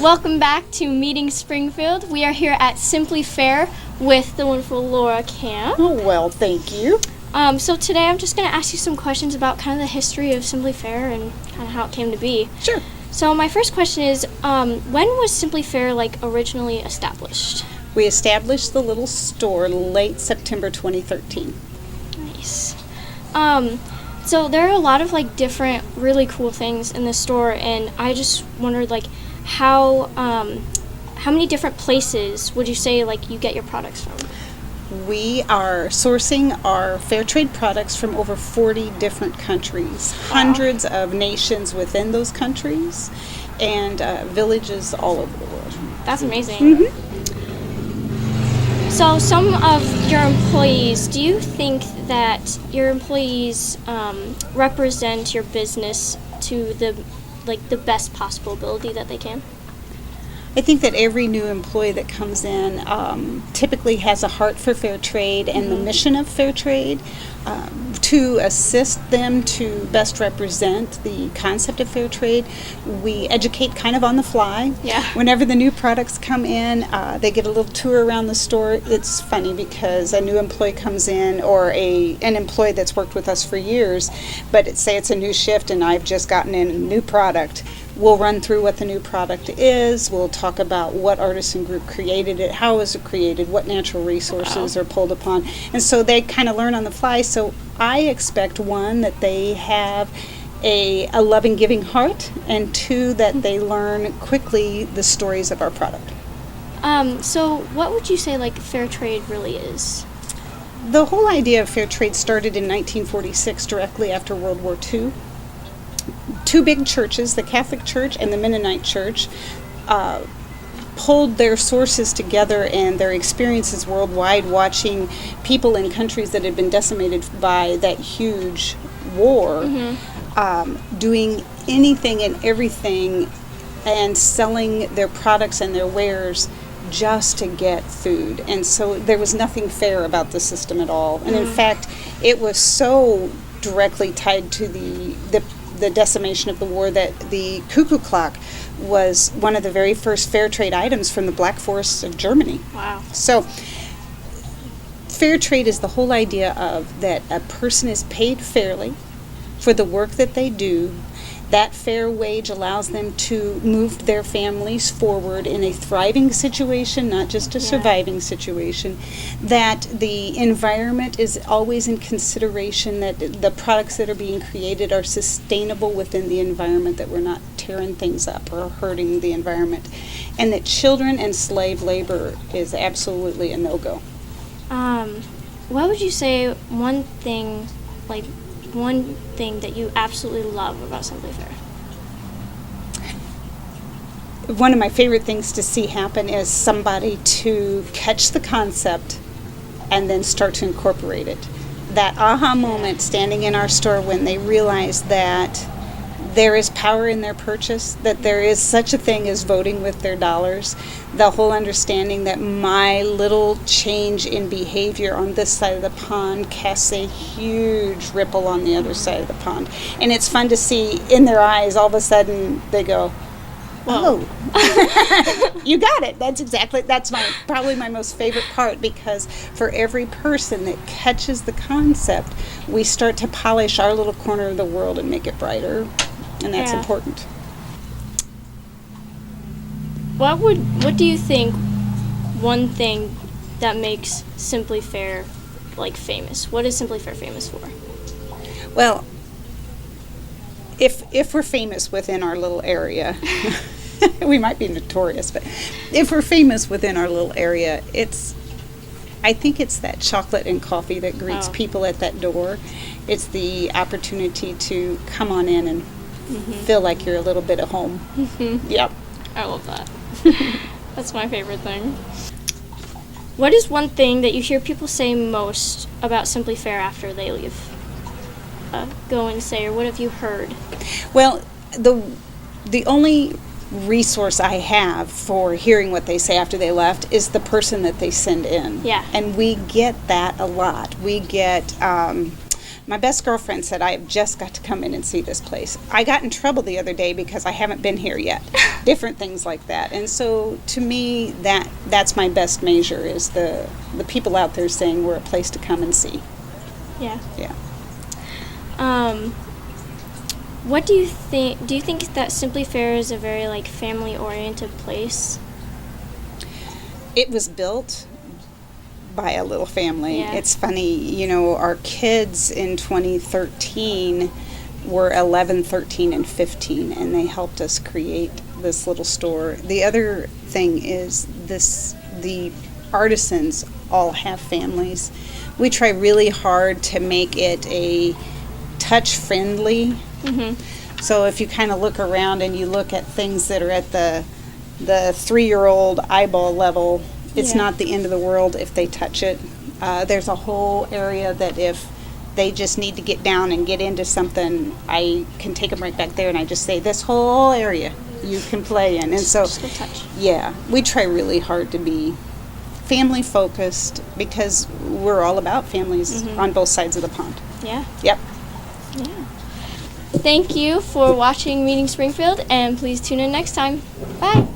Welcome back to Meeting Springfield. We are here at Simply Fair with the wonderful Laura Camp. Oh, well, thank you. So today I'm just going to ask you some questions about kind of the history of Simply Fair and kind of how it came to be. Sure. So my first question is, when was Simply Fair originally established? We established the little store late September 2013. Nice. So there are a lot of different really cool things in this store, and I just wondered how many different places would you say you get your products from? We are sourcing our Fairtrade products from over 40 different countries, Wow. hundreds of nations within those countries, and villages all over the world. That's amazing. Mm-hmm. So some of your employees, do you think that your employees represent your business to the best possible ability that they can? I think that every new employee that comes in typically has a heart for Fairtrade and the mission of Fairtrade to assist them to best represent the concept of Fairtrade. We educate kind of on the fly. Yeah. Whenever the new products come in, they get a little tour around the store. It's funny because a new employee comes in, or an employee that's worked with us for years, but say it's a new shift and I've just gotten in a new product. We'll run through what the new product is. We'll talk about what artisan group created it, how was it created, what natural resources are pulled upon. And so they kind of learn on the fly. So I expect, one, that they have a loving, giving heart, and two, that they learn quickly the stories of our product. So what would you say Fairtrade really is? The whole idea of Fairtrade started in 1946, directly after World War II. Two big churches, the Catholic Church and the Mennonite Church, pulled their sources together and their experiences worldwide, watching people in countries that had been decimated by that huge war, doing anything and everything and selling their products and their wares just to get food. And so there was nothing fair about the system at all. And in fact, it was so directly tied to the decimation of the war that the cuckoo clock was one of the very first fair trade items from the Black Forests of Germany. Wow. So fair trade is the whole idea of that a person is paid fairly for the work that they do. That fair wage allows them to move their families forward in a thriving situation, not just a surviving situation. That the environment is always in consideration, that the products that are being created are sustainable within the environment, that we're not tearing things up or hurting the environment. And that children and slave labor is absolutely a no-go. What would you say one thing that you absolutely love about Simply Fair? One of my favorite things to see happen is somebody to catch the concept and then start to incorporate it. That aha moment standing in our store when they realize that there is power in their purchase, that there is such a thing as voting with their dollars, the whole understanding that my little change in behavior on this side of the pond casts a huge ripple on the other side of the pond. And it's fun to see in their eyes, all of a sudden they go, oh, you got it. That's probably my most favorite part, because for every person that catches the concept, we start to polish our little corner of the world and make it brighter. And that's important. What do you think one thing that makes Simply Fair famous? What is Simply Fair famous for? Well, if we're famous within our little area, we might be notorious, but if we're famous within our little area, I think it's that chocolate and coffee that greets people at that door. It's the opportunity to come on in and feel like you're a little bit at home. Yep. I love that. That's my favorite thing. What is one thing that you hear people say most about Simply Fair after they leave? Go and say, or what have you heard? Well, the only resource I have for hearing what they say after they left is the person that they send in. Yeah. And we get that a lot. We get My best girlfriend said, I have just got to come in and see this place. I got in trouble the other day because I haven't been here yet. Different things like that. And so to me, that's my best measure, is the people out there saying we're a place to come and see. Yeah. Yeah. What do you think? Do you think that Simply Fair is a very like family-oriented place? It was built by a little family. Yeah. It's funny, you know, our kids in 2013 were 11, 13, and 15, and they helped us create this little store. The other thing is the artisans all have families. We try really hard to make it a touch-friendly. Mm-hmm. So if you kind of look around and you look at things that are at the 3-year-old eyeball level, it's Yeah. not the end of the world if they touch it. There's a whole area that if they just need to get down and get into something, I can take them right back there and I just say, this whole area you can play in. And so, Just go touch. yeah, we try really hard to be family focused because we're all about families on both sides of the pond. Yeah. Yep. Yeah. Thank you for watching Meeting Springfield, and please tune in next time. Bye.